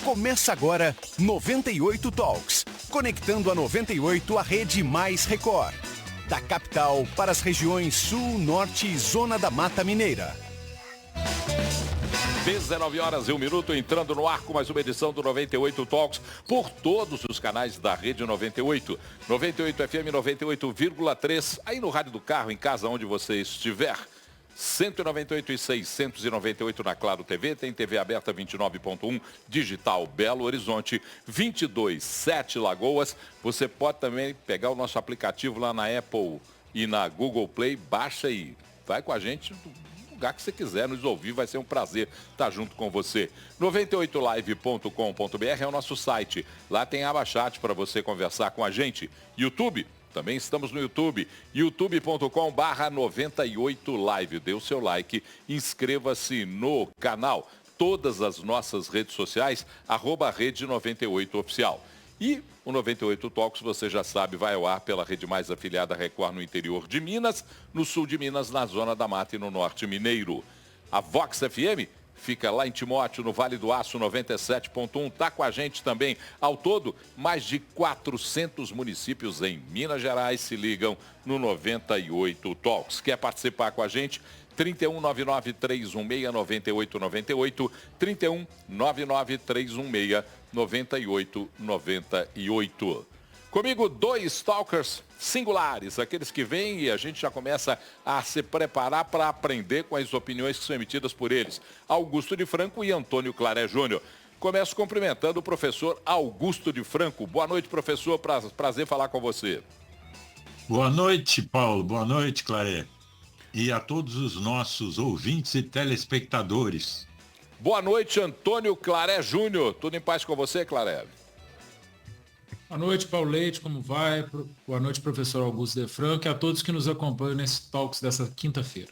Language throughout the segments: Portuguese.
Começa agora 98 Talks, conectando a 98 à rede Mais Record. Da capital para as regiões Sul, Norte e Zona da Mata Mineira. 19h01, entrando no ar com mais uma edição do 98 Talks por todos os canais da Rede 98. 98 FM 98,3, aí no rádio do carro, em casa, onde você estiver. 198 e 698 na Claro TV, tem TV aberta 29.1, digital Belo Horizonte, 22.7 Lagoas. Você pode também pegar o nosso aplicativo lá na Apple e na Google Play, baixa e vai com a gente do lugar que você quiser nos ouvir, vai ser um prazer estar junto com você. 98live.com.br é o nosso site, lá tem aba chat para você conversar com a gente. YouTube, também estamos no YouTube, youtube.com/98live. Dê o seu like, inscreva-se no canal. Todas as nossas redes sociais, @Rede 98 Oficial. E o 98 Talks, você já sabe, vai ao ar pela rede mais afiliada Record no interior de Minas, no sul de Minas, na Zona da Mata e no Norte Mineiro. A Vox FM fica lá em Timóteo, no Vale do Aço, 97.1. Está com a gente também. Ao todo, mais de 400 municípios em Minas Gerais se ligam no 98 Talks. Quer participar com a gente? 3199-316-9898, 3199-316-9898. Comigo, dois talkers singulares, aqueles que vêm e a gente já começa a se preparar para aprender com as opiniões que são emitidas por eles. Augusto de Franco e Antônio Claré Júnior. Começo cumprimentando o professor Augusto de Franco. Boa noite, professor. Prazer falar com você. Boa noite, Paulo. Boa noite, Claré. E a todos os nossos ouvintes e telespectadores. Boa noite, Antônio Claré Júnior. Tudo em paz com você, Claré? Boa noite, Paulo Leite, como vai? Boa noite, professor Augusto de Franco, e a todos que nos acompanham nesse Talks dessa quinta-feira.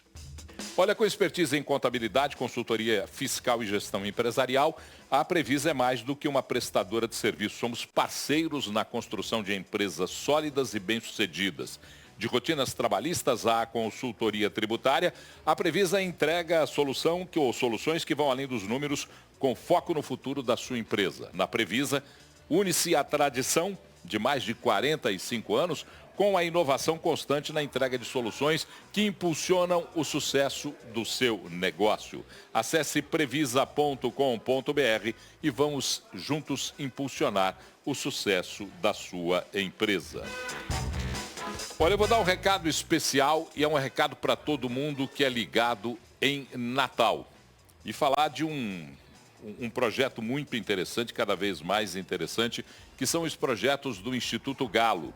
Olha, com expertise em contabilidade, consultoria fiscal e gestão empresarial, a Previsa é mais do que uma prestadora de serviços. Somos parceiros na construção de empresas sólidas e bem-sucedidas. De rotinas trabalhistas à consultoria tributária, a Previsa entrega soluções que vão além dos números com foco no futuro da sua empresa. Na Previsa, une-se a tradição de mais de 45 anos com a inovação constante na entrega de soluções que impulsionam o sucesso do seu negócio. Acesse previsa.com.br e vamos juntos impulsionar o sucesso da sua empresa. Olha, eu vou dar um recado especial e é um recado para todo mundo que é ligado em Natal. E falar de um projeto muito interessante, cada vez mais interessante, que são os projetos do Instituto Galo.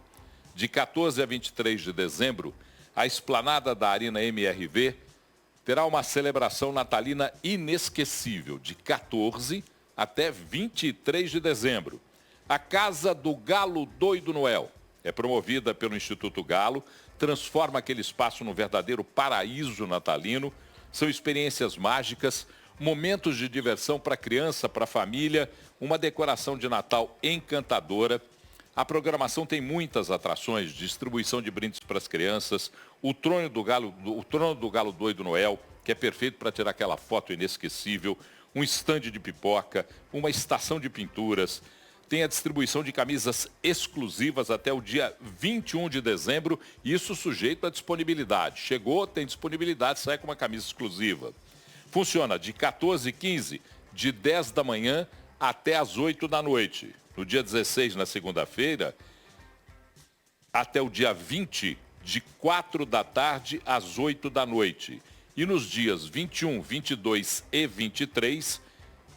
De 14 a 23 de dezembro, a esplanada da Arena MRV terá uma celebração natalina inesquecível, de 14 até 23 de dezembro. A Casa do Galo Doido Noel é promovida pelo Instituto Galo, transforma aquele espaço num verdadeiro paraíso natalino. São experiências mágicas, momentos de diversão para a criança, para a família, uma decoração de Natal encantadora. A programação tem muitas atrações, distribuição de brindes para as crianças, o trono do Galo Doido Noel, que é perfeito para tirar aquela foto inesquecível, um estande de pipoca, uma estação de pinturas. Tem a distribuição de camisas exclusivas até o dia 21 de dezembro, isso sujeito à disponibilidade. Chegou, tem disponibilidade, sai com uma camisa exclusiva. Funciona de 14h15, de 10 da manhã até as 8 da noite. No dia 16, na segunda-feira, até o dia 20, de 4 da tarde às 8 da noite. E nos dias 21, 22 e 23,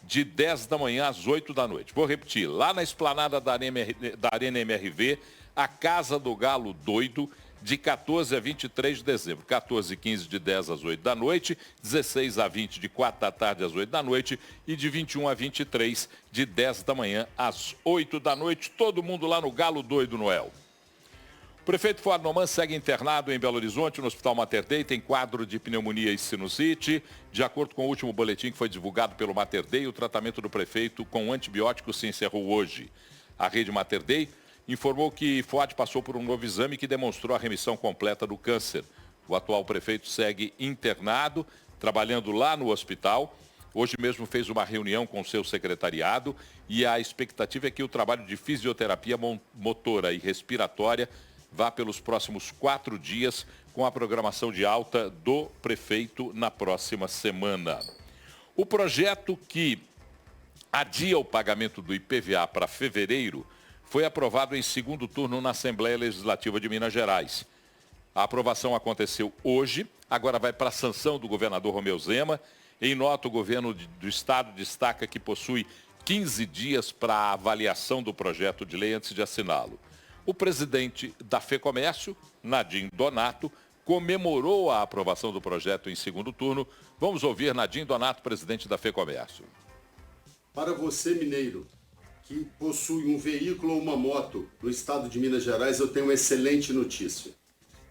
de 10 da manhã às 8 da noite. Vou repetir, lá na esplanada da Arena MRV, a Casa do Galo Doido, de 14 a 23 de dezembro. 14 e 15 de 10 às 8 da noite, 16 a 20 de 4 da tarde às 8 da noite e de 21 a 23 de 10 da manhã às 8 da noite. Todo mundo lá no Galo Doido Noel. O prefeito Fuad Noman segue internado em Belo Horizonte, no Hospital Mater Dei, tem quadro de pneumonia e sinusite. De acordo com o último boletim que foi divulgado pelo Mater Dei, o tratamento do prefeito com antibióticos se encerrou hoje. A rede Mater Dei informou que Fuad passou por um novo exame que demonstrou a remissão completa do câncer. O atual prefeito segue internado, trabalhando lá no hospital. hoje mesmo fez uma reunião com o seu secretariado e a expectativa é que o trabalho de fisioterapia motora e respiratória vá pelos próximos 4 dias com a programação de alta do prefeito na próxima semana. O projeto que adia o pagamento do IPVA para fevereiro foi aprovado em segundo turno na Assembleia Legislativa de Minas Gerais. A aprovação aconteceu hoje, agora vai para a sanção do governador Romeu Zema. Em nota, o governo do estado destaca que possui 15 dias para a avaliação do projeto de lei antes de assiná-lo. O presidente da FEComércio, Nadim Donato, comemorou a aprovação do projeto em segundo turno. Vamos ouvir Nadim Donato, presidente da FEComércio. Para você, mineiro, que possui um veículo ou uma moto no estado de Minas Gerais, eu tenho uma excelente notícia.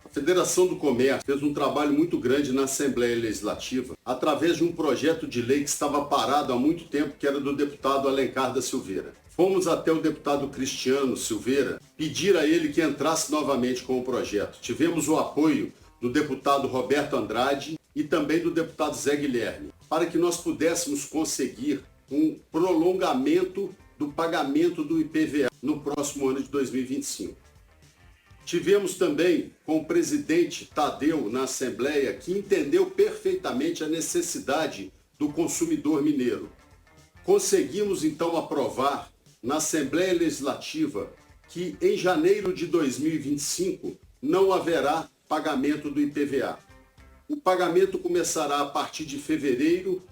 A Federação do Comércio fez um trabalho muito grande na Assembleia Legislativa através de um projeto de lei que estava parado há muito tempo, que era do deputado Alencar da Silveira. Fomos até o deputado Cristiano Silveira pedir a ele que entrasse novamente com o projeto. Tivemos o apoio do deputado Roberto Andrade e também do deputado Zé Guilherme, para que nós pudéssemos conseguir um prolongamento do pagamento do IPVA no próximo ano de 2025. Tivemos também com o presidente Tadeu na Assembleia, que entendeu perfeitamente a necessidade do consumidor mineiro. Conseguimos então aprovar na Assembleia Legislativa que em janeiro de 2025 não haverá pagamento do IPVA. O pagamento começará a partir de fevereiro,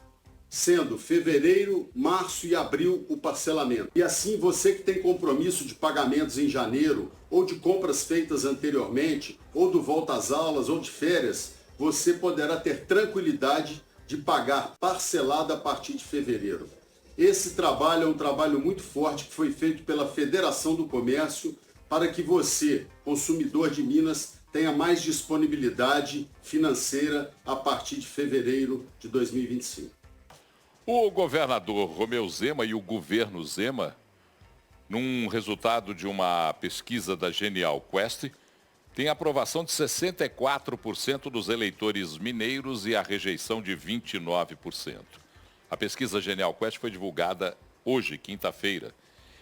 sendo fevereiro, março e abril o parcelamento. E assim você que tem compromisso de pagamentos em janeiro, ou de compras feitas anteriormente, ou do volta às aulas, ou de férias, você poderá ter tranquilidade de pagar parcelado a partir de fevereiro. Esse trabalho é um trabalho muito forte que foi feito pela Federação do Comércio para que você, consumidor de Minas, tenha mais disponibilidade financeira a partir de fevereiro de 2025. O governador Romeu Zema e o governo Zema, num resultado de uma pesquisa da Genial Quest, tem aprovação de 64% dos eleitores mineiros e a rejeição de 29%. A pesquisa Genial Quest foi divulgada hoje, quinta-feira.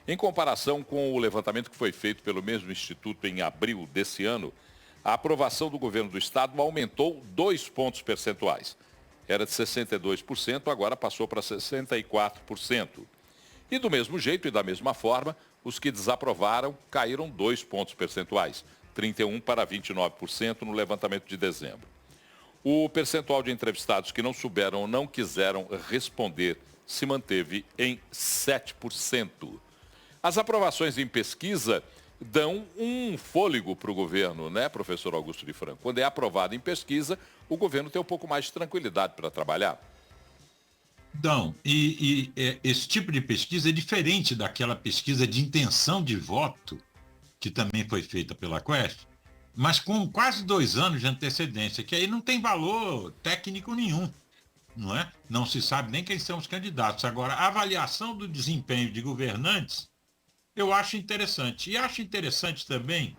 Em comparação com o levantamento que foi feito pelo mesmo instituto em abril desse ano, a aprovação do governo do estado aumentou 2 pontos percentuais. Era de 62%, agora passou para 64%. E do mesmo jeito e da mesma forma, os que desaprovaram caíram 2 pontos percentuais, 31% para 29% no levantamento de dezembro. O percentual de entrevistados que não souberam ou não quiseram responder se manteve em 7%. As aprovações em pesquisa dão um fôlego para o governo, né, professor Augusto de Franco? Quando é aprovado em pesquisa, o governo tem um pouco mais de tranquilidade para trabalhar. Então, esse tipo de pesquisa é diferente daquela pesquisa de intenção de voto, que também foi feita pela Quest, mas com quase 2 anos de antecedência, que aí não tem valor técnico nenhum, não é? Não se sabe nem quem são os candidatos. Agora, a avaliação do desempenho de governantes, eu acho interessante. E acho interessante também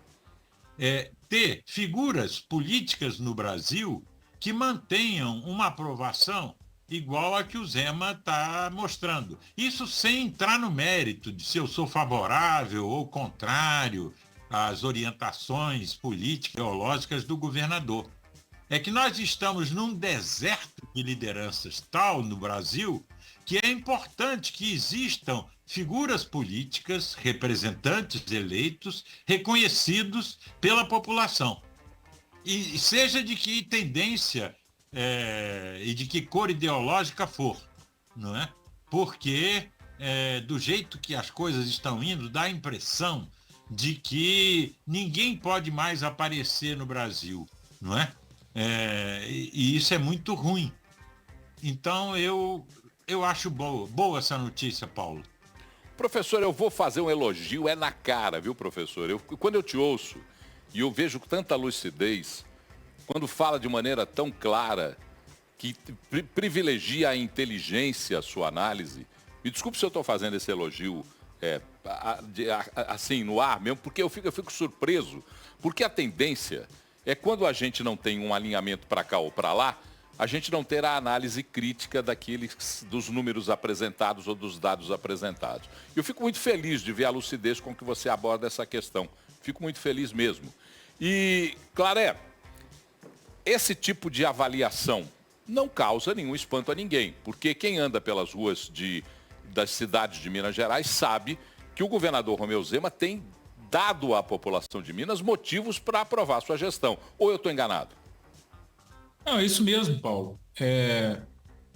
ter figuras políticas no Brasil que mantenham uma aprovação igual a que o Zema está mostrando. Isso sem entrar no mérito de se eu sou favorável ou contrário às orientações políticas, ideológicas do governador. É que nós estamos num deserto de lideranças tal no Brasil que é importante que existam figuras políticas, representantes eleitos, reconhecidos pela população. E seja de que tendência e de que cor ideológica for, não é? Porque do jeito que as coisas estão indo, dá a impressão de que ninguém pode mais aparecer no Brasil, não é? E isso é muito ruim. Então eu acho boa essa notícia, Paulo. Professor, eu vou fazer um elogio, na cara, viu, professor? Quando eu te ouço e eu vejo tanta lucidez, quando fala de maneira tão clara, que privilegia a inteligência, a sua análise, me desculpe se eu estou fazendo esse elogio assim, no ar mesmo, porque eu fico surpreso, porque a tendência é quando a gente não tem um alinhamento para cá ou para lá, a gente não ter a análise crítica dos números apresentados ou dos dados apresentados. Eu fico muito feliz de ver a lucidez com que você aborda essa questão. Fico muito feliz mesmo. E, Claré, esse tipo de avaliação não causa nenhum espanto a ninguém, porque quem anda pelas ruas das cidades de Minas Gerais sabe que o governador Romeu Zema tem dado à população de Minas motivos para aprovar sua gestão. Ou eu estou enganado? Não, é isso mesmo, Paulo.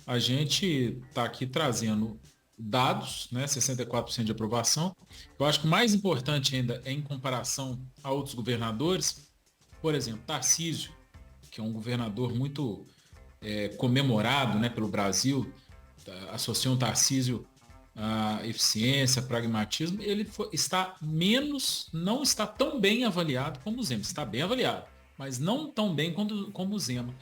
A gente está aqui trazendo dados, né, 64% de aprovação. Eu acho que o mais importante ainda é em comparação a outros governadores. Por exemplo, Tarcísio, que é um governador muito comemorado, né, pelo Brasil, associam Tarcísio à eficiência, pragmatismo, ele não está tão bem avaliado como o Zema. Está bem avaliado, mas não tão bem como o Zema.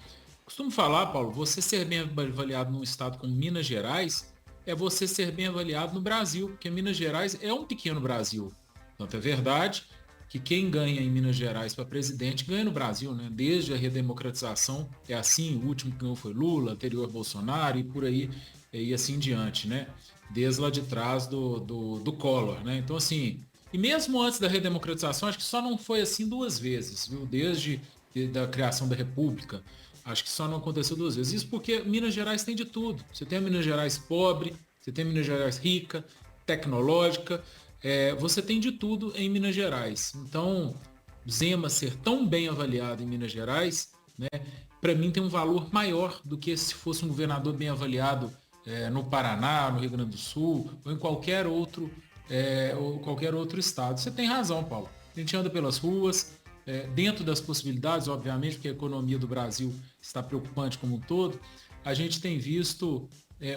Costumo falar, Paulo, você ser bem avaliado num estado como Minas Gerais é você ser bem avaliado no Brasil, porque Minas Gerais é um pequeno Brasil. Tanto é verdade que quem ganha em Minas Gerais para presidente ganha no Brasil, né? Desde a redemocratização é assim, o último que ganhou foi Lula, anterior Bolsonaro e por aí e assim em diante, né? Desde lá de trás do Collor, né? Então assim, e mesmo antes da redemocratização, acho que só não foi assim duas vezes, viu? Desde da criação da República. Acho que só não aconteceu duas vezes. Isso porque Minas Gerais tem de tudo. Você tem a Minas Gerais pobre, você tem a Minas Gerais rica, tecnológica, você tem de tudo em Minas Gerais. Então, Zema ser tão bem avaliado em Minas Gerais, né, para mim tem um valor maior do que se fosse um governador bem avaliado no Paraná, no Rio Grande do Sul, ou em qualquer outro estado. Você tem razão, Paulo. A gente anda pelas ruas, dentro das possibilidades, obviamente, porque a economia do Brasil está preocupante como um todo, a gente tem visto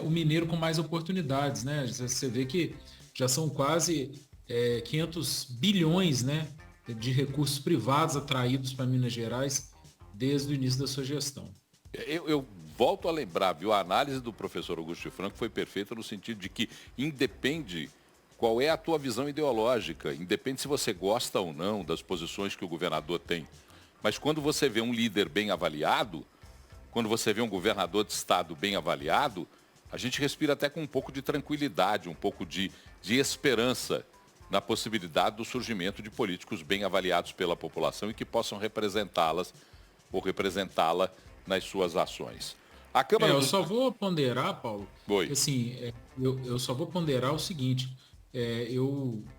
o mineiro com mais oportunidades, né? Você vê que já são quase 500 bilhões, né, de recursos privados atraídos para Minas Gerais desde o início da sua gestão. Eu volto a lembrar, viu? A análise do professor Augusto de Franco foi perfeita no sentido de que independe qual é a tua visão ideológica, independe se você gosta ou não das posições que o governador tem. Mas quando você vê um líder bem avaliado, quando você vê um governador de estado bem avaliado, a gente respira até com um pouco de tranquilidade, um pouco de esperança na possibilidade do surgimento de políticos bem avaliados pela população e que possam representá-las ou representá-la nas suas ações. A Câmara eu só vou ponderar, Paulo, Oi. assim, eu só vou ponderar o seguinte,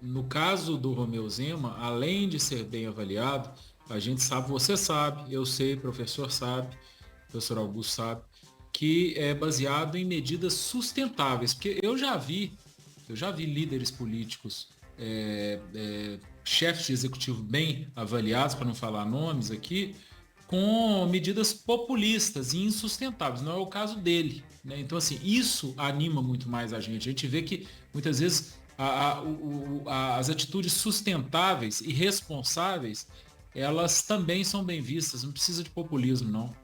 no caso do Romeu Zema, além de ser bem avaliado, a gente sabe, você sabe, eu sei, professor Augusto sabe, que é baseado em medidas sustentáveis, porque eu já vi líderes políticos, chefes de executivo bem avaliados, para não falar nomes aqui, com medidas populistas e insustentáveis. Não é o caso dele, né? Então, assim, isso anima muito mais a gente. A gente vê que, muitas vezes, as atitudes sustentáveis e responsáveis, elas também são bem vistas. Não precisa de populismo, não.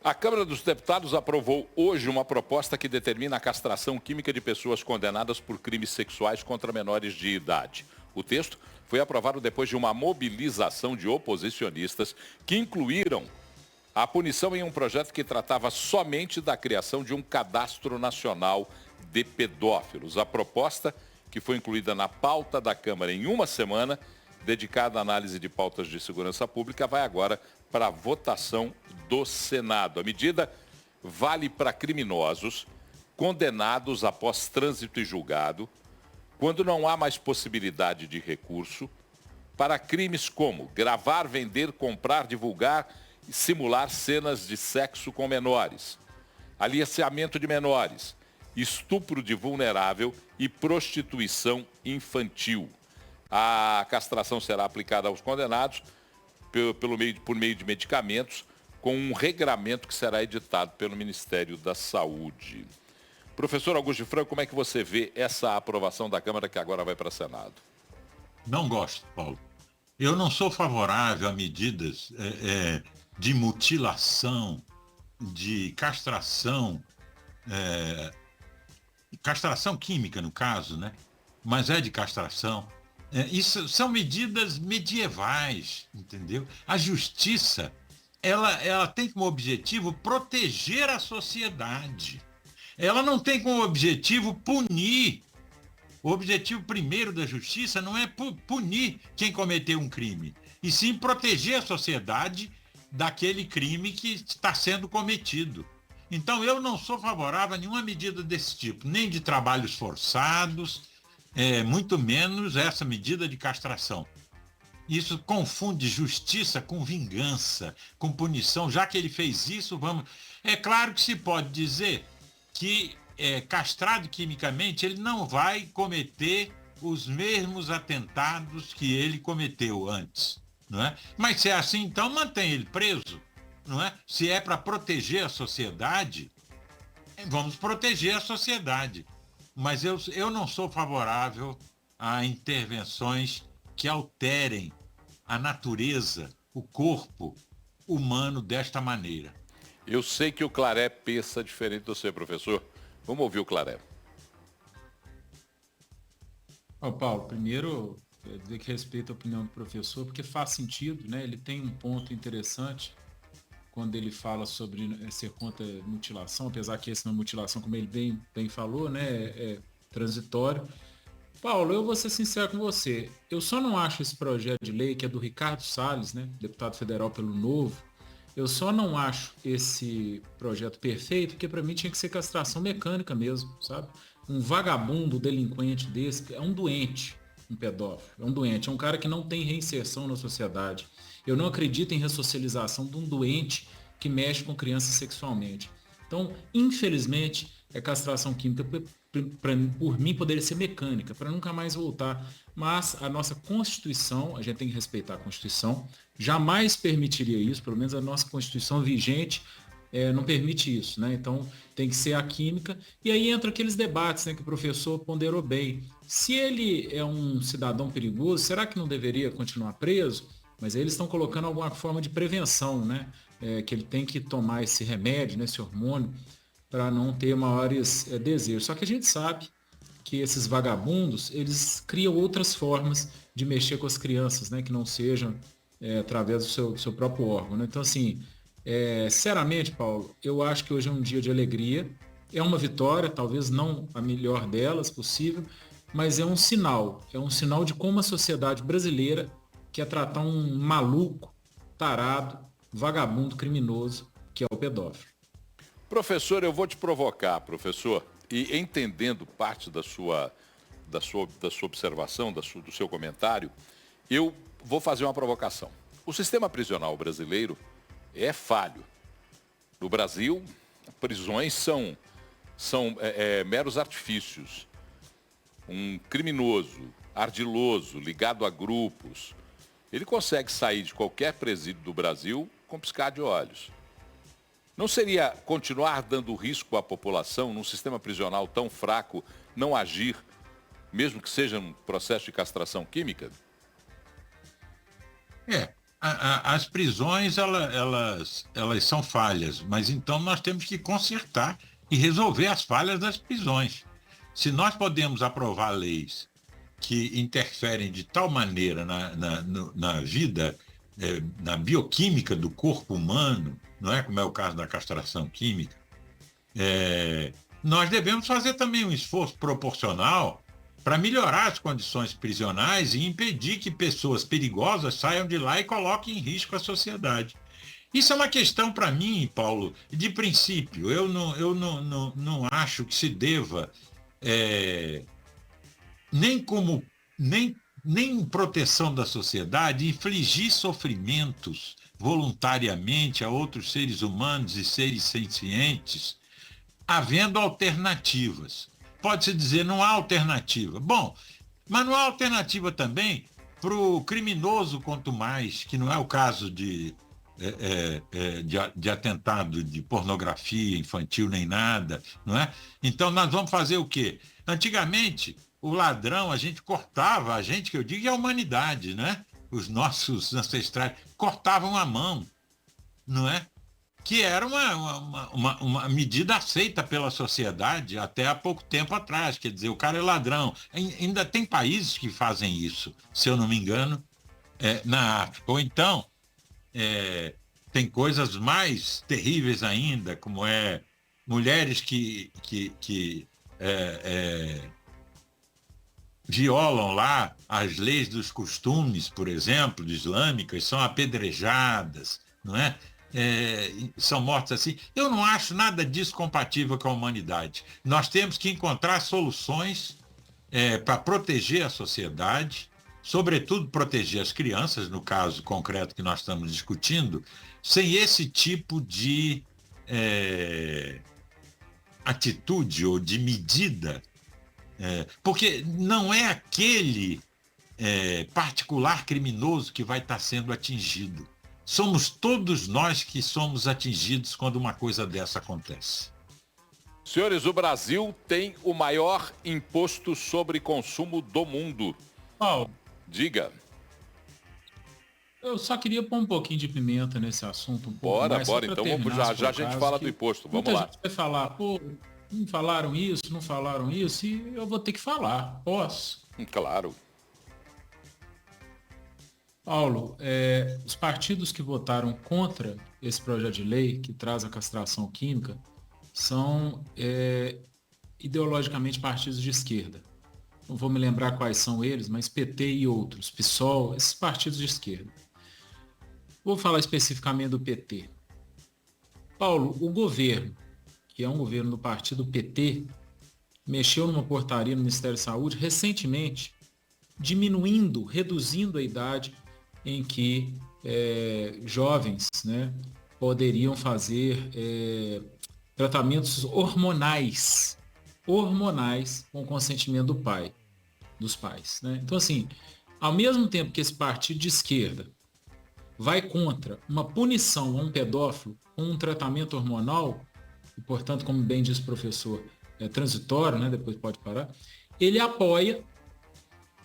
A Câmara dos Deputados aprovou hoje uma proposta que determina a castração química de pessoas condenadas por crimes sexuais contra menores de idade. O texto foi aprovado depois de uma mobilização de oposicionistas que incluíram a punição em um projeto que tratava somente da criação de um cadastro nacional de pedófilos. A proposta, que foi incluída na pauta da Câmara em uma semana, dedicada à análise de pautas de segurança pública, vai agora para a votação do Senado. A medida vale para criminosos condenados após trânsito e julgado, quando não há mais possibilidade de recurso, para crimes como gravar, vender, comprar, divulgar e simular cenas de sexo com menores, aliciamento de menores, estupro de vulnerável e prostituição infantil. A castração será aplicada aos condenados por meio de medicamentos, com um regramento que será editado pelo Ministério da Saúde. Professor Augusto de Franco, como é que você vê essa aprovação da Câmara que agora vai para o Senado? Não gosto, Paulo. Eu não sou favorável a medidas de mutilação, de castração, castração química no caso, né? Mas de castração. Isso são medidas medievais, entendeu? A justiça ela tem como objetivo proteger a sociedade. Ela não tem como objetivo punir. O objetivo primeiro da justiça não é punir quem cometeu um crime, e sim proteger a sociedade daquele crime que está sendo cometido. Então, eu não sou favorável a nenhuma medida desse tipo, nem de trabalhos forçados, muito menos essa medida de castração. Isso confunde justiça com vingança, com punição. Já que ele fez isso, vamos... É claro que se pode dizer que, castrado quimicamente, ele não vai cometer os mesmos atentados que ele cometeu antes, não é? Mas se é assim, então mantém ele preso, não é? Se é para proteger a sociedade, vamos proteger a sociedade. Mas eu não sou favorável a intervenções que alterem a natureza, o corpo humano desta maneira. Eu sei que o Claré pensa diferente do você, professor. Vamos ouvir o Claré. Paulo, primeiro, dizer que respeito a opinião do professor, porque faz sentido, né? Ele tem um ponto interessante quando ele fala sobre ser contra mutilação, apesar que esse não é mutilação, como ele bem falou, né? É transitório. Paulo, eu vou ser sincero com você. Eu só não acho esse projeto de lei, que é do Ricardo Salles, né? Deputado federal pelo Novo, eu só não acho esse projeto perfeito, porque para mim tinha que ser castração mecânica mesmo, sabe? Um vagabundo delinquente desse é um doente, um pedófilo, é um doente, é um cara que não tem reinserção na sociedade. Eu não acredito em ressocialização de um doente que mexe com crianças sexualmente. Então, infelizmente, castração química, por mim, poderia ser mecânica, para nunca mais voltar. Mas a nossa Constituição, a gente tem que respeitar a Constituição, jamais permitiria isso, pelo menos a nossa Constituição vigente não permite isso, né? Então tem que ser a química. E aí entra aqueles debates, né, que o professor ponderou bem. Se ele é um cidadão perigoso, será que não deveria continuar preso? Mas aí eles estão colocando alguma forma de prevenção, né? Que ele tem que tomar esse remédio, né, esse hormônio, para não ter maiores desejos. Só que a gente sabe que esses vagabundos, eles criam outras formas de mexer com as crianças, né, que não sejam através do seu próprio órgão, né? Então, assim, sinceramente, Paulo, eu acho que hoje é um dia de alegria, é uma vitória, talvez não a melhor delas possível, mas é um sinal de como a sociedade brasileira quer tratar um maluco, tarado, vagabundo, criminoso, que é o pedófilo. Professor, eu vou te provocar, professor, e entendendo parte da sua observação, do seu comentário, eu vou fazer uma provocação. O sistema prisional brasileiro é falho. No Brasil, prisões são meros artifícios. Um criminoso, ardiloso, ligado a grupos, ele consegue sair de qualquer presídio do Brasil com piscar de olhos. Não seria continuar dando risco à população num sistema prisional tão fraco não agir, mesmo que seja um processo de castração química? As prisões, elas são falhas, mas então nós temos que consertar e resolver as falhas das prisões. Se nós podemos aprovar leis que interferem de tal maneira na vida, na bioquímica do corpo humano, não é, como é o caso da castração química, nós devemos fazer também um esforço proporcional para melhorar as condições prisionais e impedir que pessoas perigosas saiam de lá e coloquem em risco a sociedade. Isso é uma questão, para mim, Paulo, de princípio. Eu não acho que se deva, nem em proteção da sociedade, infligir sofrimentos voluntariamente a outros seres humanos e seres sencientes, havendo alternativas. Pode-se dizer, não há alternativa. Bom, mas não há alternativa também para o criminoso, quanto mais, que não é o caso de atentado de pornografia infantil nem nada, não é? Então nós vamos fazer o quê? Antigamente, o ladrão, a gente cortava, que eu digo é a humanidade, né? Os nossos ancestrais cortavam a mão, não é? Que era uma medida aceita pela sociedade até há pouco tempo atrás. Quer dizer, o cara é ladrão. Ainda tem países que fazem isso, se eu não me engano, na África. Ou então, tem coisas mais terríveis ainda, como mulheres que violam lá as leis dos costumes, por exemplo, islâmicas, são apedrejadas, não é? São mortas assim. Eu não acho nada disso compatível com a humanidade. Nós temos que encontrar soluções para proteger a sociedade, sobretudo proteger as crianças, no caso concreto que nós estamos discutindo, sem esse tipo de atitude ou de medida, porque não é aquele particular criminoso que vai estar sendo atingido. Somos todos nós que somos atingidos quando uma coisa dessa acontece. Senhores, o Brasil tem o maior imposto sobre consumo do mundo. Paulo, diga. Eu só queria pôr um pouquinho de pimenta nesse assunto. Bora. Então vamos já a gente fala do imposto. Vamos lá. Gente vai falar, não falaram isso, e eu vou ter que falar. Posso? Claro. Paulo, os partidos que votaram contra esse projeto de lei que traz a castração química são ideologicamente partidos de esquerda. Não vou me lembrar quais são eles, mas PT e outros, PSOL, esses partidos de esquerda. Vou falar especificamente do PT. Paulo, o governo, que é um governo do partido PT, mexeu numa portaria no Ministério da Saúde recentemente, reduzindo a idade em que jovens, né, poderiam fazer tratamentos hormonais com consentimento dos pais. Né? Então, assim, ao mesmo tempo que esse partido de esquerda vai contra uma punição a um pedófilo com um tratamento hormonal, e, portanto, como bem disse o professor, é transitório, né, depois pode parar, ele apoia,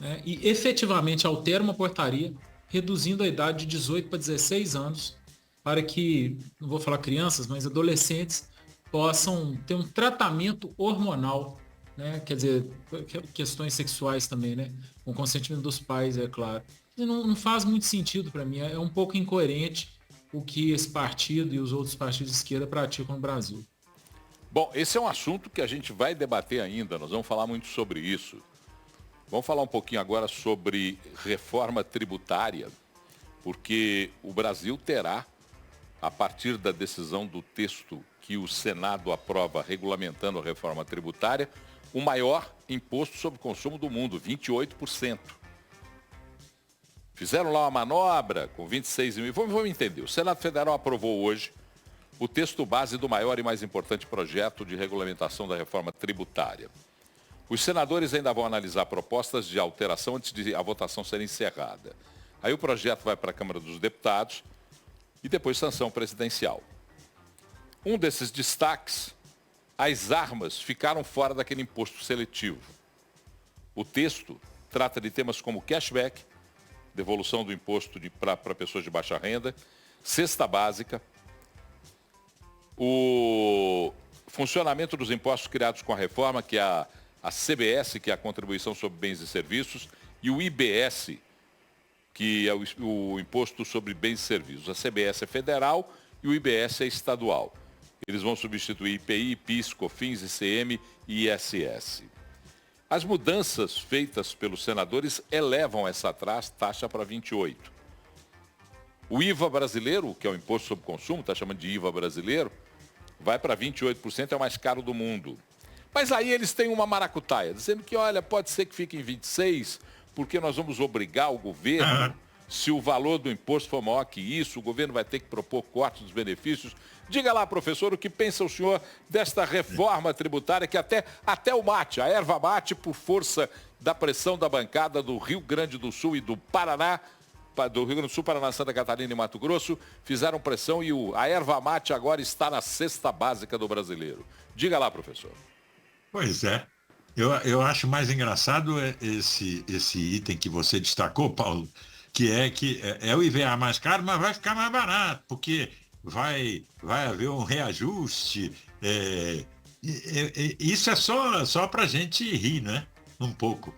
né, e efetivamente altera uma portaria reduzindo a idade de 18 para 16 anos para que, não vou falar crianças, mas adolescentes possam ter um tratamento hormonal, né? Quer dizer, questões sexuais também, né? Com consentimento dos pais, é claro. E não faz muito sentido para mim, é um pouco incoerente o que esse partido e os outros partidos de esquerda praticam no Brasil. Bom, esse é um assunto que a gente vai debater ainda, nós vamos falar muito sobre isso. Vamos falar um pouquinho agora sobre reforma tributária, porque o Brasil terá, a partir da decisão do texto que o Senado aprova regulamentando a reforma tributária, o maior imposto sobre consumo do mundo, 28%. Fizeram lá uma manobra com 26 mil. Vamos entender. O Senado Federal aprovou hoje o texto base do maior e mais importante projeto de regulamentação da reforma tributária. Os senadores ainda vão analisar propostas de alteração antes de a votação ser encerrada. Aí o projeto vai para a Câmara dos Deputados e depois sanção presidencial. Um desses destaques, as armas ficaram fora daquele imposto seletivo. O texto trata de temas como cashback, devolução do imposto para pessoas de baixa renda, cesta básica, o funcionamento dos impostos criados com a reforma, que é a CBS, que é a Contribuição sobre Bens e Serviços, e o IBS, que é o Imposto sobre Bens e Serviços. A CBS é federal e o IBS é estadual. Eles vão substituir IPI, PIS, COFINS, ICM e ISS. As mudanças feitas pelos senadores elevam essa taxa para 28%. O IVA brasileiro, que é o Imposto sobre Consumo, está chamando de IVA brasileiro, vai para 28%, é o mais caro do mundo. Mas aí eles têm uma maracutaia, dizendo que, olha, pode ser que fique em 26%, porque nós vamos obrigar o governo, se o valor do imposto for maior que isso, o governo vai ter que propor cortes dos benefícios. Diga lá, professor, o que pensa o senhor desta reforma tributária que até o mate, a erva mate, por força da pressão da bancada do Rio Grande do Sul e do Paraná, do Rio Grande do Sul, Paraná, Santa Catarina e Mato Grosso, fizeram pressão e a erva mate agora está na cesta básica do brasileiro. Diga lá, professor. Pois é. Eu acho mais engraçado esse item que você destacou, Paulo, que é o IVA mais caro, mas vai ficar mais barato, porque vai haver um reajuste. Isso é só para a gente rir, né? Um pouco.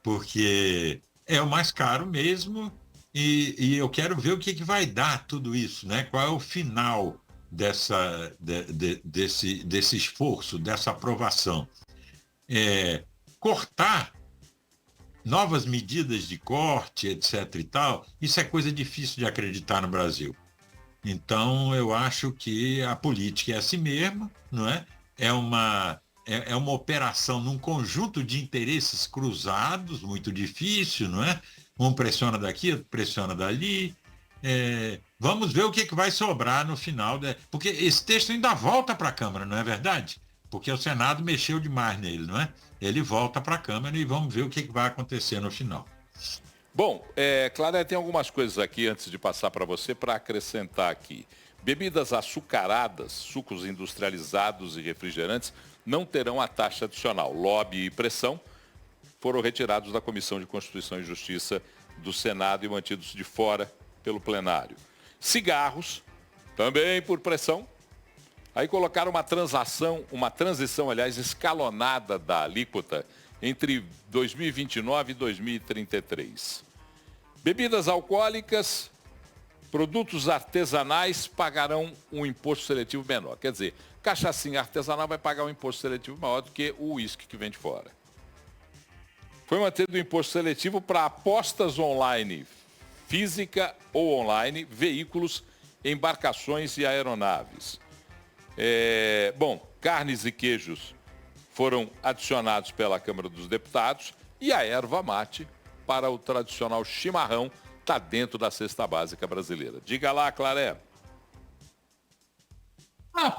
Porque é o mais caro mesmo E eu quero ver o que vai dar tudo isso, né? Qual é o final desse esforço, dessa aprovação. Cortar novas medidas de corte, etc. e tal, isso é coisa difícil de acreditar no Brasil. Então, eu acho que a política é assim mesma, não é? É uma operação num conjunto de interesses cruzados, muito difícil, não é? Um pressiona daqui, outro pressiona dali. Vamos ver o que vai sobrar no final. Porque esse texto ainda volta para a Câmara, não é verdade? Porque o Senado mexeu demais nele, não é? Ele volta para a Câmara e vamos ver o que vai acontecer no final. Bom, Clara, tem algumas coisas aqui antes de passar para você para acrescentar aqui. Bebidas açucaradas, sucos industrializados e refrigerantes não terão a taxa adicional. Lobby e pressão foram retirados da Comissão de Constituição e Justiça do Senado e mantidos de fora pelo plenário. Cigarros, também por pressão. Aí colocaram uma transição, aliás, escalonada da alíquota entre 2029 e 2033. Bebidas alcoólicas, produtos artesanais pagarão um imposto seletivo menor. Quer dizer, cachaçinha artesanal vai pagar um imposto seletivo maior do que o uísque que vem de fora. Foi mantido o imposto seletivo para apostas online, física ou online, veículos, embarcações e aeronaves. Carnes e queijos foram adicionados pela Câmara dos Deputados e a erva mate para o tradicional chimarrão está dentro da cesta básica brasileira. Diga lá, Claré.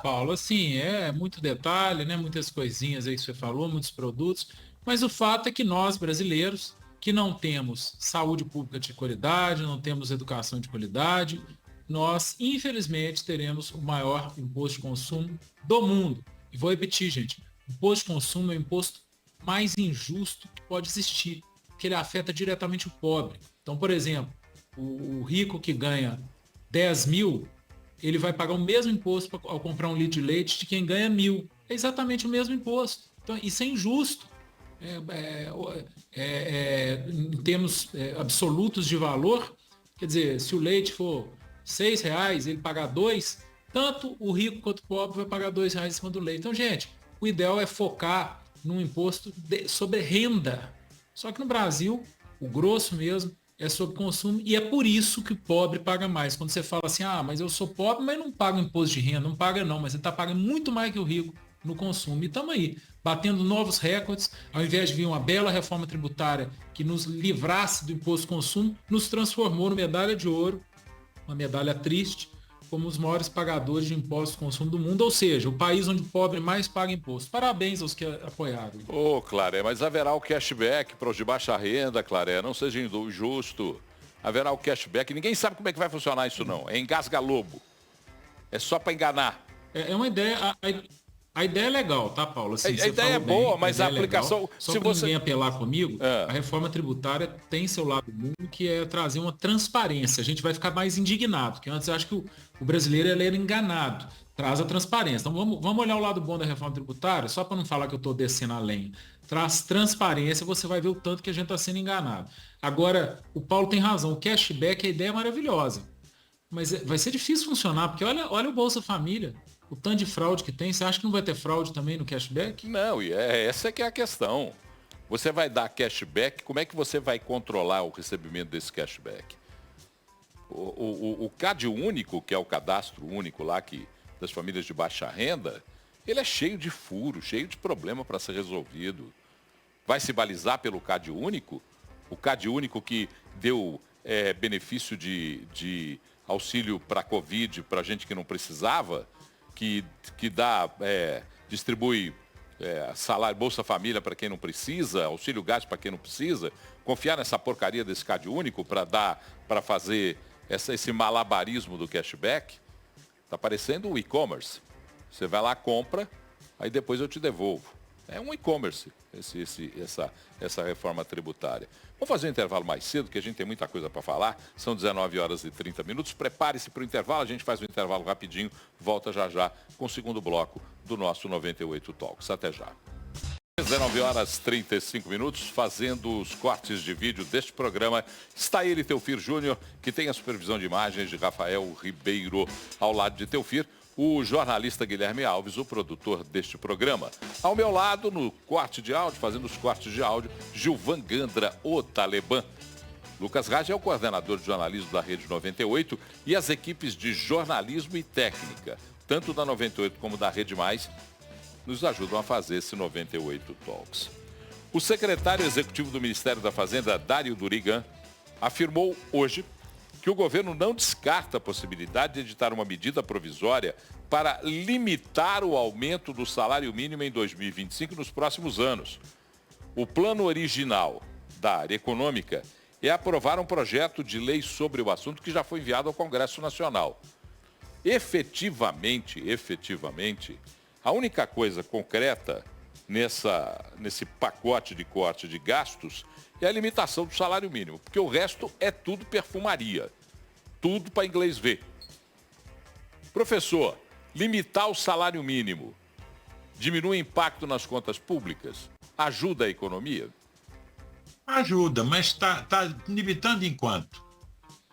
Paulo, assim, muito detalhe, né? Muitas coisinhas aí que você falou, muitos produtos, mas o fato é que nós, brasileiros, que não temos saúde pública de qualidade, não temos educação de qualidade, nós, infelizmente, teremos o maior imposto de consumo do mundo. E vou repetir, gente, o imposto de consumo é o imposto mais injusto que pode existir, porque ele afeta diretamente o pobre. Então, por exemplo, o rico que ganha 10 mil, ele vai pagar o mesmo imposto ao comprar um litro de leite de quem ganha 1.000. É exatamente o mesmo imposto. Então, isso é injusto. Em termos absolutos de valor, quer dizer, se o leite for R$6, ele pagar 2, tanto o rico quanto o pobre vai pagar R$2 em cima do leite. Então, gente, o ideal é focar num imposto sobre renda. Só que no Brasil, o grosso mesmo é sobre consumo e é por isso que o pobre paga mais. Quando você fala assim, mas eu sou pobre, mas não pago imposto de renda, não paga não, mas você está pagando muito mais que o rico no consumo. E estamos aí, batendo novos recordes, ao invés de vir uma bela reforma tributária que nos livrasse do imposto de consumo, nos transformou numa medalha de ouro, uma medalha triste, como os maiores pagadores de impostos de consumo do mundo, ou seja, o país onde o pobre mais paga imposto. Parabéns aos que apoiaram. Claré, mas haverá o cashback para os de baixa renda, Claré, não seja injusto. Haverá o cashback, ninguém sabe como é que vai funcionar isso não, é engasga-lobo. É só para enganar. É uma ideia... A ideia é legal, tá, Paulo? Assim, a ideia é boa, mas a aplicação... Legal. Só se você ninguém apelar comigo, a reforma tributária tem seu lado bom, que é trazer uma transparência. A gente vai ficar mais indignado, porque antes eu acho que o brasileiro era enganado. Traz a transparência. Então vamos olhar o lado bom da reforma tributária, só para não falar que eu estou descendo a lenha. Traz transparência, você vai ver o tanto que a gente está sendo enganado. Agora, o Paulo tem razão, o cashback, a ideia é maravilhosa. Mas vai ser difícil funcionar, porque olha o Bolsa Família. O tanto de fraude que tem, você acha que não vai ter fraude também no cashback? Não, e essa que é a questão. Você vai dar cashback, como é que você vai controlar o recebimento desse cashback? O CAD único, que é o cadastro único lá das famílias de baixa renda, ele é cheio de furo, cheio de problema para ser resolvido. Vai se balizar pelo CAD único? O CAD único que deu benefício de auxílio para Covid para gente que não precisava, que distribui salário, Bolsa Família para quem não precisa, auxílio gás para quem não precisa, confiar nessa porcaria desse CAD único para fazer esse malabarismo do cashback, está parecendo o e-commerce. Você vai lá, compra, aí depois eu te devolvo. É um e-commerce essa reforma tributária. Vamos fazer um intervalo mais cedo, que a gente tem muita coisa para falar. São 19h30. Prepare-se para o intervalo. A gente faz um intervalo rapidinho. Volta já com o segundo bloco do nosso 98 Talks. Até já. 19h35, fazendo os cortes de vídeo deste programa, está ele, Teofir Júnior, que tem a supervisão de imagens de Rafael Ribeiro. Ao lado de Teofir, o jornalista Guilherme Alves, o produtor deste programa. Ao meu lado, no corte de áudio, fazendo os cortes de áudio, Gilvan Gandra, o Talibã. Lucas Raj é o coordenador de jornalismo da Rede 98 e as equipes de jornalismo e técnica, tanto da 98 como da Rede Mais, nos ajudam a fazer esse 98 Talks. O secretário executivo do Ministério da Fazenda, Dário Durigan, afirmou hoje que o governo não descarta a possibilidade de editar uma medida provisória para limitar o aumento do salário mínimo em 2025 e nos próximos anos. O plano original da área econômica é aprovar um projeto de lei sobre o assunto que já foi enviado ao Congresso Nacional. Efetivamente, a única coisa concreta nesse pacote de corte de gastos é a limitação do salário mínimo, porque o resto é tudo perfumaria, tudo para inglês ver. Professor, limitar o salário mínimo diminui o impacto nas contas públicas? Ajuda a economia? Ajuda, mas está limitando em quanto?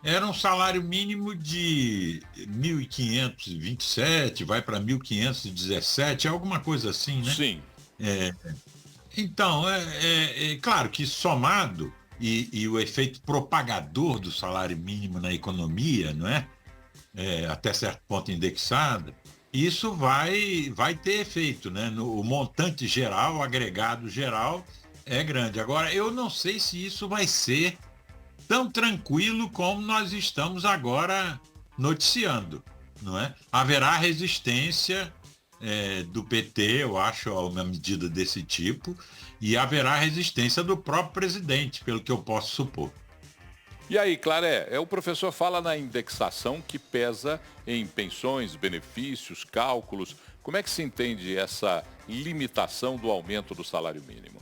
Era um salário mínimo de 1.527, vai para 1.517, alguma coisa assim, né? Sim. Então, claro que somado e o efeito propagador do salário mínimo na economia, não é? Até certo ponto indexado, isso vai ter efeito, né? O montante geral, o agregado geral é grande. Agora, eu não sei se isso vai ser tão tranquilo como nós estamos agora noticiando, não é? Haverá resistência do PT, eu acho, a uma medida desse tipo, e haverá resistência do próprio presidente, pelo que eu posso supor. E aí, Claré, o professor fala na indexação que pesa em pensões, benefícios, cálculos. Como é que se entende essa limitação do aumento do salário mínimo?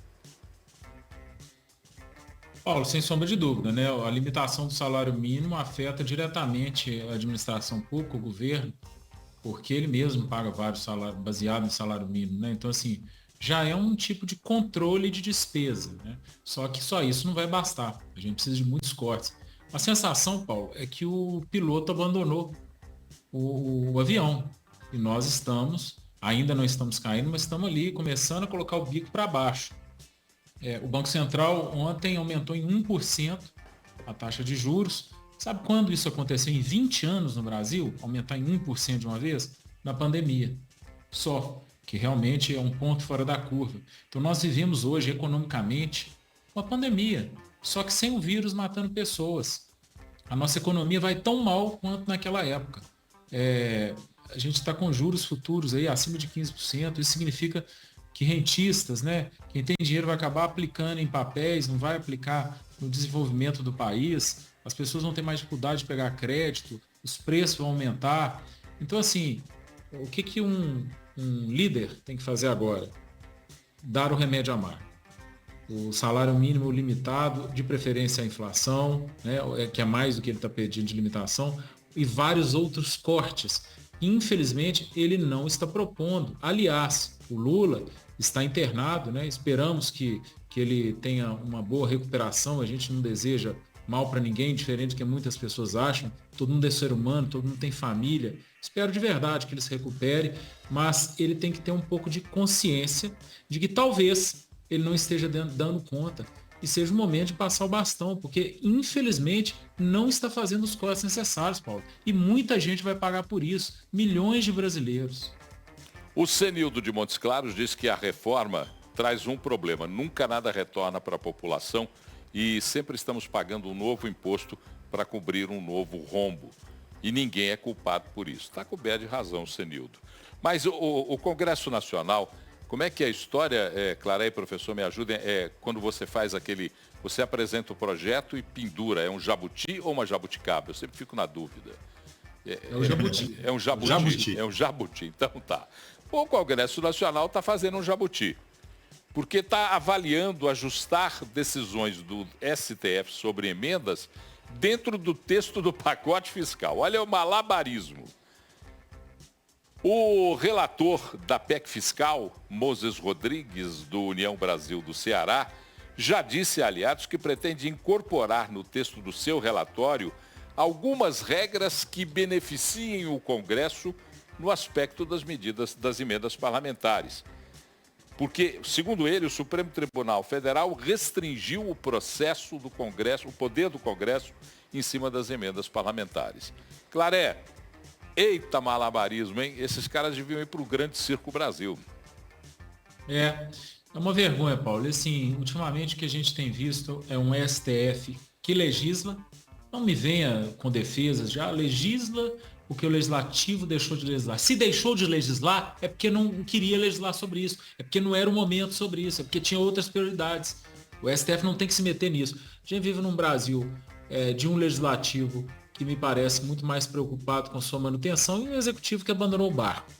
Paulo, sem sombra de dúvida, né? A limitação do salário mínimo afeta diretamente a administração pública, o governo, porque ele mesmo paga vários salários baseados em salário mínimo, né? Então, assim, já é um tipo de controle de despesa, né? Só que só isso não vai bastar. A gente precisa de muitos cortes. A sensação, Paulo, é que o piloto abandonou o avião. E nós ainda não estamos caindo, mas estamos ali começando a colocar o bico para baixo. O Banco Central ontem aumentou em 1% a taxa de juros. Sabe quando isso aconteceu? Em 20 anos no Brasil, aumentar em 1% de uma vez? Na pandemia. Só que realmente é um ponto fora da curva. Então nós vivemos hoje, economicamente, uma pandemia, só que sem o vírus matando pessoas. A nossa economia vai tão mal quanto naquela época. A gente está com juros futuros aí acima de 15%. Isso significa que rentistas, né, quem tem dinheiro vai acabar aplicando em papéis, não vai aplicar no desenvolvimento do país, as pessoas vão ter mais dificuldade de pegar crédito, os preços vão aumentar. Então, assim, o que um líder tem que fazer agora? Dar o remédio amargo. O salário mínimo limitado, de preferência a inflação, né, que é mais do que ele está pedindo de limitação, e vários outros cortes. Infelizmente, ele não está propondo. Aliás, o Lula está internado, né? Esperamos que ele tenha uma boa recuperação. A gente não deseja mal para ninguém, diferente do que muitas pessoas acham. Todo mundo é ser humano, todo mundo tem família. Espero de verdade que ele se recupere, mas ele tem que ter um pouco de consciência de que talvez ele não esteja dando conta e seja o momento de passar o bastão, porque infelizmente não está fazendo os cortes necessários, Paulo. E muita gente vai pagar por isso. Milhões de brasileiros. O Cenildo de Montes Claros diz que a reforma traz um problema. Nunca nada retorna para a população e sempre estamos pagando um novo imposto para cobrir um novo rombo. E ninguém é culpado por isso. Está coberto de razão o Cenildo. Mas o Congresso Nacional, como é que é a história, Claré e professor, me ajudem, quando você faz você apresenta o projeto e pendura, é um jabuti ou uma jabuticaba? Eu sempre fico na dúvida. É o jabuti. É um jabuti. É um jabuti, então tá. O Congresso Nacional está fazendo um jabuti, porque está avaliando ajustar decisões do STF sobre emendas dentro do texto do pacote fiscal. Olha o malabarismo. O relator da PEC fiscal, Moses Rodrigues, do União Brasil do Ceará, já disse a aliados que pretende incorporar no texto do seu relatório algumas regras que beneficiem o Congresso no aspecto das medidas das emendas parlamentares. Porque, segundo ele, o Supremo Tribunal Federal restringiu o processo do Congresso, o poder do Congresso em cima das emendas parlamentares. Claré, eita malabarismo, hein? Esses caras deviam ir para o grande circo Brasil. É uma vergonha, Paulo. Assim, ultimamente o que a gente tem visto é um STF que legisla. Não me venha com defesas, já legisla porque o legislativo deixou de legislar. Se deixou de legislar, é porque não queria legislar sobre isso. É porque não era o momento sobre isso. É porque tinha outras prioridades. O STF não tem que se meter nisso. A gente vive num Brasil de um legislativo que me parece muito mais preocupado com sua manutenção e um executivo que abandonou o barco.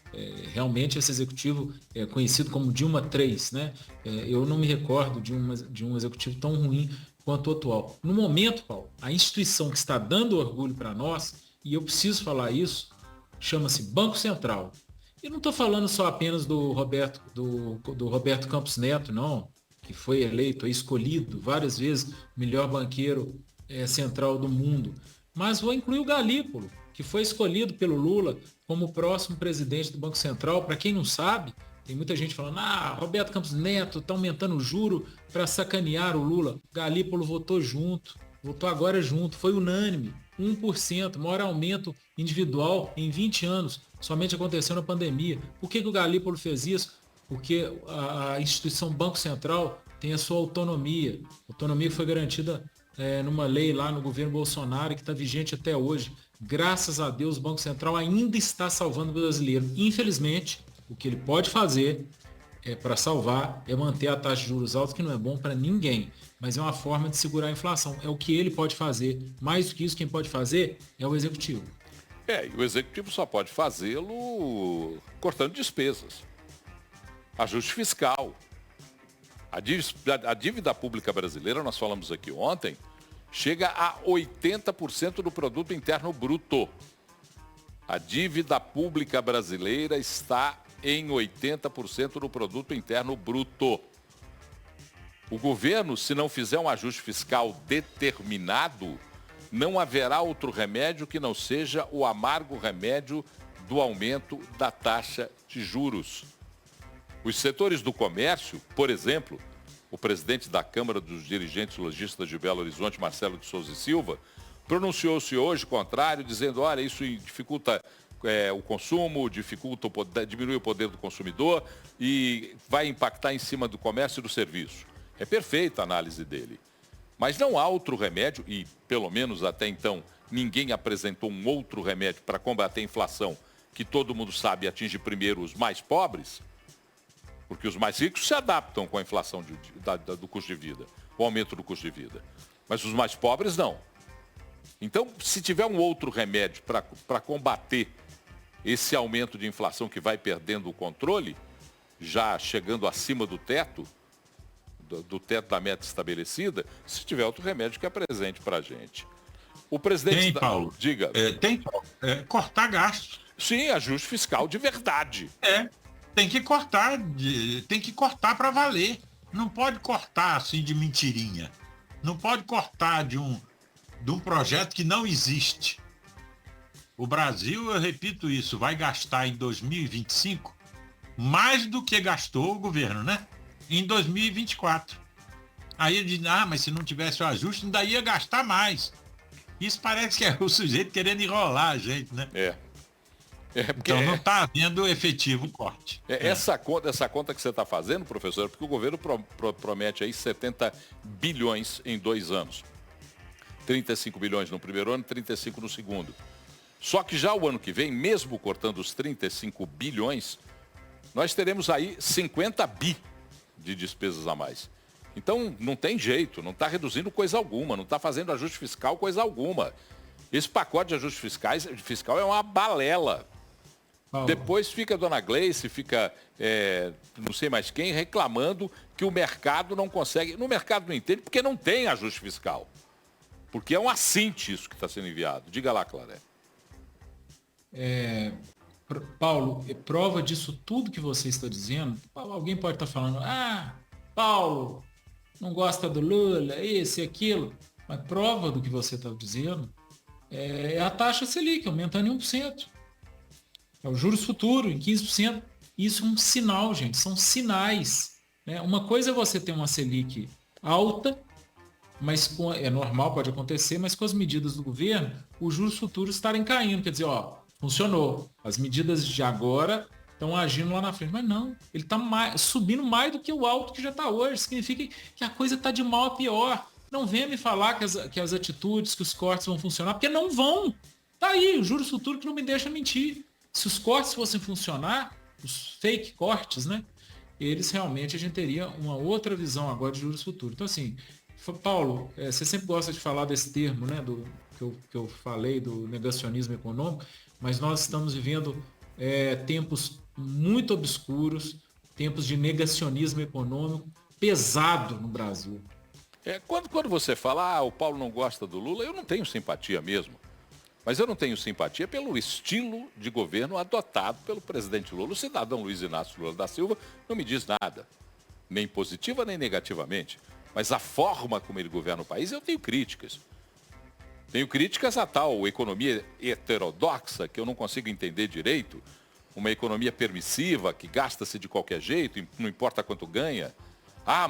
Realmente esse executivo é conhecido como Dilma III, né? Eu não me recordo de um executivo tão ruim quanto o atual. No momento, Paulo, a instituição que está dando orgulho para nós, e eu preciso falar isso, chama-se Banco Central. E não estou falando só apenas do Roberto Campos Neto, não, que foi eleito, escolhido várias vezes melhor banqueiro central do mundo. Mas vou incluir o Galípolo, que foi escolhido pelo Lula como o próximo presidente do Banco Central. Para quem não sabe, tem muita gente falando, Roberto Campos Neto está aumentando o juro para sacanear o Lula. Galípolo votou agora junto, foi unânime, 1%, maior aumento individual em 20 anos, somente aconteceu na pandemia. Por que o Galípolo fez isso? Porque a instituição Banco Central tem a sua autonomia que foi garantida numa lei lá no governo Bolsonaro, que está vigente até hoje. Graças a Deus, o Banco Central ainda está salvando o brasileiro. Infelizmente, o que ele pode fazer para salvar é manter a taxa de juros alta, que não é bom para ninguém, mas é uma forma de segurar a inflação. É o que ele pode fazer. Mais do que isso, quem pode fazer é o executivo. E o executivo só pode fazê-lo cortando despesas. Ajuste fiscal. A dívida pública brasileira, nós falamos aqui ontem, chega a 80% do produto interno bruto. A dívida pública brasileira está em 80% do produto interno bruto. O governo, se não fizer um ajuste fiscal determinado, não haverá outro remédio que não seja o amargo remédio do aumento da taxa de juros. Os setores do comércio, por exemplo, o presidente da Câmara dos Dirigentes Lojistas de Belo Horizonte, Marcelo de Souza e Silva, pronunciou-se hoje contrário, dizendo, olha, isso dificulta o consumo, diminui o poder do consumidor e vai impactar em cima do comércio e do serviço. É perfeita a análise dele. Mas não há outro remédio, e pelo menos até então ninguém apresentou um outro remédio para combater a inflação, que todo mundo sabe atinge primeiro os mais pobres, porque os mais ricos se adaptam com a inflação do custo de vida, com o aumento do custo de vida. Mas os mais pobres não. Então, se tiver um outro remédio para combater esse aumento de inflação que vai perdendo o controle, já chegando acima do teto da meta estabelecida, se tiver outro remédio que apresente para a gente. O presidente... Tem, Paulo. Diga. Tem, cortar gastos. Sim, ajuste fiscal de verdade. Tem que cortar para valer. Não pode cortar assim de mentirinha. Não pode cortar de um projeto que não existe. O Brasil, eu repito isso, vai gastar em 2025 mais do que gastou o governo, né? Em 2024. Aí ele diz, mas se não tivesse o ajuste, ainda ia gastar mais. Isso parece que é o sujeito querendo enrolar a gente, né? Então não está havendo efetivo corte. Essa conta que você está fazendo, professor, porque o governo promete aí 70 bilhões em 2 anos. 35 bilhões no primeiro ano, 35 no segundo. Só que já o ano que vem, mesmo cortando os 35 bilhões, nós teremos aí 50 bi de despesas a mais. Então não tem jeito, não está reduzindo coisa alguma, não está fazendo ajuste fiscal coisa alguma. Esse pacote de ajuste fiscal é uma balela. Depois fica a dona Gleice, fica não sei mais quem, reclamando que o mercado não consegue. No mercado não entende porque não tem ajuste fiscal. Porque é um assinte isso que está sendo enviado. Diga lá, Claré. Paulo, prova disso tudo que você está dizendo, alguém pode estar falando, Paulo, não gosta do Lula, esse e aquilo, mas prova do que você está dizendo é a taxa Selic, aumentando em 1%. É o juros futuro em 15%. Isso é um sinal, gente, são sinais. Né? Uma coisa é você ter uma Selic alta, mas é normal, pode acontecer, mas com as medidas do governo, os juros futuros estarem caindo. Quer dizer, funcionou. As medidas de agora estão agindo lá na frente. Mas não, ele está subindo mais do que o alto que já está hoje. Significa que a coisa está de mal a pior. Não venha me falar que as atitudes, que os cortes vão funcionar, porque não vão. Tá aí, o juros futuro que não me deixa mentir. Se os cortes fossem funcionar, os fake cortes, né? Eles realmente, a gente teria uma outra visão agora de juros futuros. Então, assim, Paulo, você sempre gosta de falar desse termo, né, que eu falei, do negacionismo econômico, mas nós estamos vivendo tempos muito obscuros, tempos de negacionismo econômico pesado no Brasil. Quando você fala, o Paulo não gosta do Lula, eu não tenho simpatia mesmo. Mas eu não tenho simpatia pelo estilo de governo adotado pelo presidente Lula. O cidadão Luiz Inácio Lula da Silva não me diz nada, nem positiva nem negativamente. Mas a forma como ele governa o país, eu tenho críticas. Tenho críticas a tal economia heterodoxa, que eu não consigo entender direito. Uma economia permissiva, que gasta-se de qualquer jeito, não importa quanto ganha.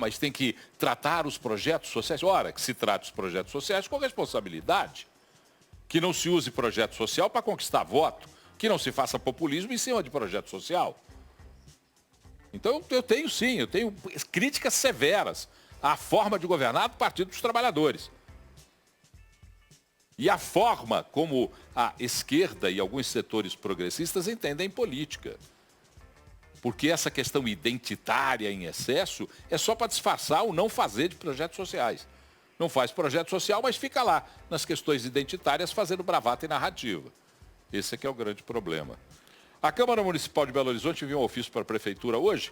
Mas tem que tratar os projetos sociais. Ora, que se trate os projetos sociais com responsabilidade. Que não se use projeto social para conquistar voto. Que não se faça populismo em cima de projeto social. Então eu tenho críticas severas à forma de governar do Partido dos Trabalhadores. E a forma como a esquerda e alguns setores progressistas entendem política. Porque essa questão identitária em excesso é só para disfarçar o não fazer de projetos sociais. Não faz projeto social, mas fica lá, nas questões identitárias, fazendo bravata e narrativa. Esse é que é o grande problema. A Câmara Municipal de Belo Horizonte enviou um ofício para a Prefeitura hoje,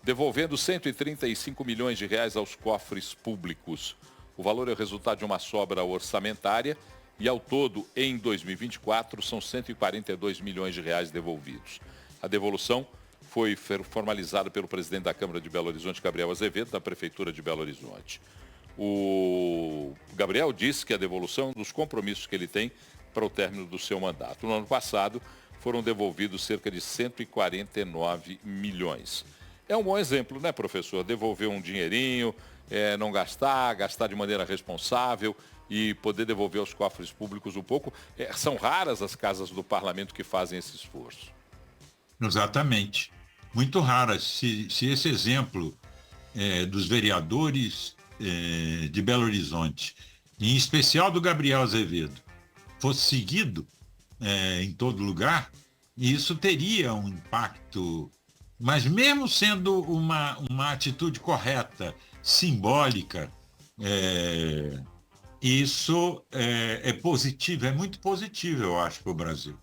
devolvendo 135 milhões de reais aos cofres públicos. O valor é o resultado de uma sobra orçamentária e, ao todo, em 2024, são 142 milhões de reais devolvidos. A devolução foi formalizada pelo presidente da Câmara de Belo Horizonte, Gabriel Azevedo, da Prefeitura de Belo Horizonte. O Gabriel disse que a devolução é um dos compromissos que ele tem para o término do seu mandato. No ano passado, foram devolvidos cerca de 149 milhões. É um bom exemplo, né, professor? Devolver um dinheirinho, não gastar de maneira responsável e poder devolver aos cofres públicos um pouco. São raras as casas do parlamento que fazem esse esforço. Exatamente. Muito raras. Se esse exemplo dos vereadores de Belo Horizonte, em especial do Gabriel Azevedo, fosse seguido em todo lugar, isso teria um impacto, mas mesmo sendo uma atitude correta, simbólica, isso é positivo, é muito positivo, eu acho, para o Brasil.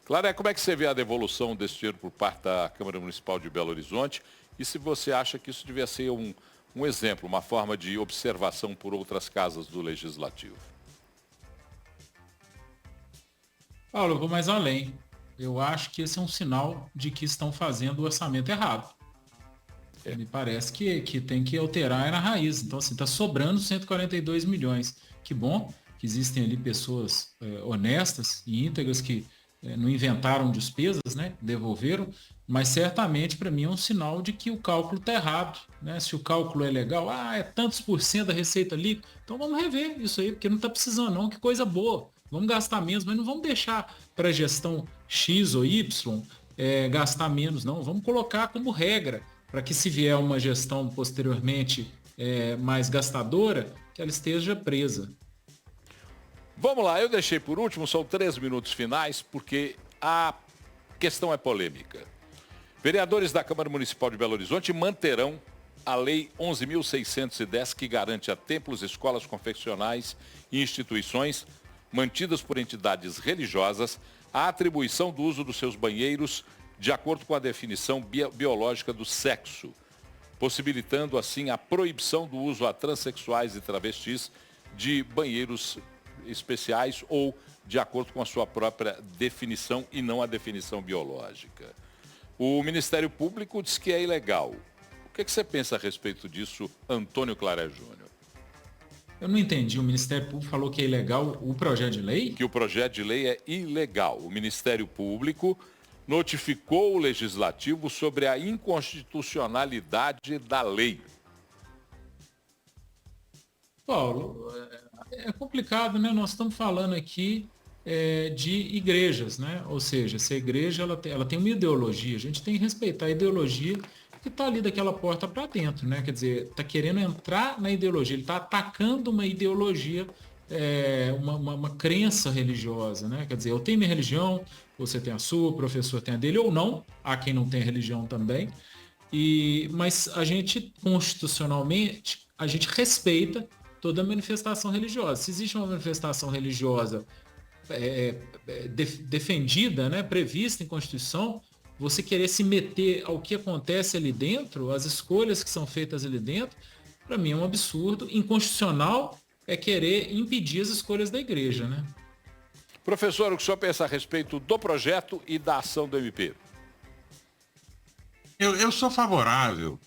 Clara, como é que você vê a devolução desse dinheiro por parte da Câmara Municipal de Belo Horizonte e se você acha que isso devia ser um exemplo, uma forma de observação por outras casas do Legislativo? Paulo, eu vou mais além. Eu acho que esse é um sinal de que estão fazendo o orçamento errado. Me parece que tem que alterar na raiz. Então, assim, está sobrando 142 milhões. Que bom que existem ali pessoas honestas e íntegras que não inventaram despesas, né? Devolveram, mas certamente para mim é um sinal de que o cálculo está errado. Né? Se o cálculo é legal, é tantos por cento da receita líquida, então vamos rever isso aí, porque não está precisando não, que coisa boa. Vamos gastar menos, mas não vamos deixar para a gestão X ou Y gastar menos, não. Vamos colocar como regra, para que se vier uma gestão posteriormente mais gastadora, que ela esteja presa. Vamos lá, eu deixei por último, são 3 minutos finais, porque a questão é polêmica. Vereadores da Câmara Municipal de Belo Horizonte manterão a Lei 11.610, que garante a templos, escolas confessionais e instituições mantidas por entidades religiosas a atribuição do uso dos seus banheiros de acordo com a definição biológica do sexo, possibilitando assim a proibição do uso a transexuais e travestis de banheiros especiais ou de acordo com a sua própria definição e não a definição biológica. O Ministério Público diz que é ilegal. O que você pensa a respeito disso, Antônio Claré Júnior? Eu não entendi. O Ministério Público falou que é ilegal o projeto de lei? Que o projeto de lei é ilegal. O Ministério Público notificou o Legislativo sobre a inconstitucionalidade da lei. Paulo, é complicado, né? Nós estamos falando aqui de igrejas, né? Ou seja, se a igreja ela tem uma ideologia, a gente tem que respeitar a ideologia que está ali daquela porta para dentro, né? Quer dizer, está querendo entrar na ideologia, ele está atacando uma ideologia, uma crença religiosa, né? Quer dizer, eu tenho minha religião, você tem a sua, o professor tem a dele, ou não, há quem não tem religião também, mas a gente, constitucionalmente, a gente respeita toda manifestação religiosa. Se existe uma manifestação religiosa defendida, né, prevista em Constituição, você querer se meter ao que acontece ali dentro, as escolhas que são feitas ali dentro, para mim é um absurdo. Inconstitucional é querer impedir as escolhas da igreja, né? Professor, o que o senhor pensa a respeito do projeto e da ação do MP? Eu sou favorável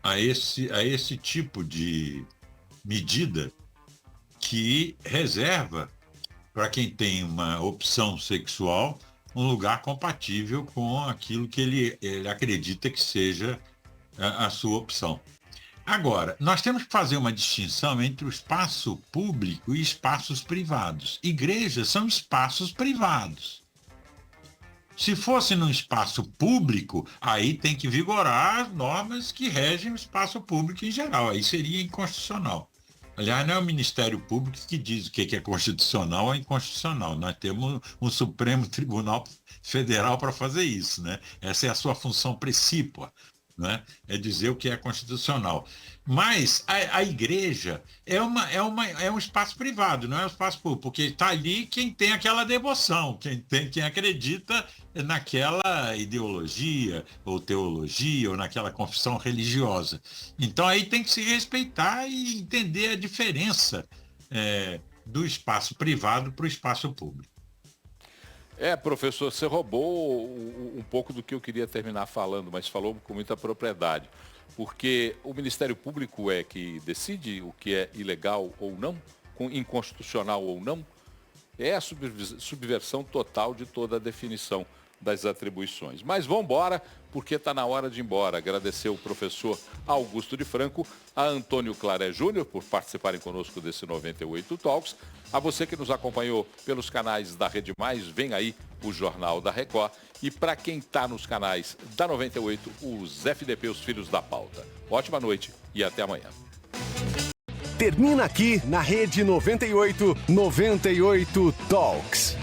a esse tipo de medida que reserva para quem tem uma opção sexual um lugar compatível com aquilo que ele acredita que seja a sua opção. Agora, nós temos que fazer uma distinção entre o espaço público e espaços privados. Igrejas são espaços privados. Se fosse num espaço público, aí tem que vigorar as normas que regem o espaço público em geral. Aí seria inconstitucional. Aliás, não é o Ministério Público que diz o que é constitucional ou inconstitucional. Nós temos um Supremo Tribunal Federal para fazer isso, né? Essa é a sua função precípua, né? É dizer o que é constitucional. Mas a igreja é um espaço privado, não é um espaço público, porque está ali quem tem aquela devoção, quem acredita naquela ideologia ou teologia ou naquela confissão religiosa. Então aí tem que se respeitar e entender a diferença do espaço privado para o espaço público. Professor, você roubou um pouco do que eu queria terminar falando, mas falou com muita propriedade. Porque o Ministério Público é que decide o que é ilegal ou não, inconstitucional ou não, é a subversão total de toda a definição das atribuições. Mas vamos embora, porque está na hora de ir embora. Agradecer o professor Augusto de Franco, a Antônio Claré Júnior por participarem conosco desse 98 Talks. A você que nos acompanhou pelos canais da Rede Mais, vem aí o Jornal da Record. E para quem está nos canais da 98, os FDP, os Filhos da Pauta. Ótima noite e até amanhã. Termina aqui na Rede 98 Talks.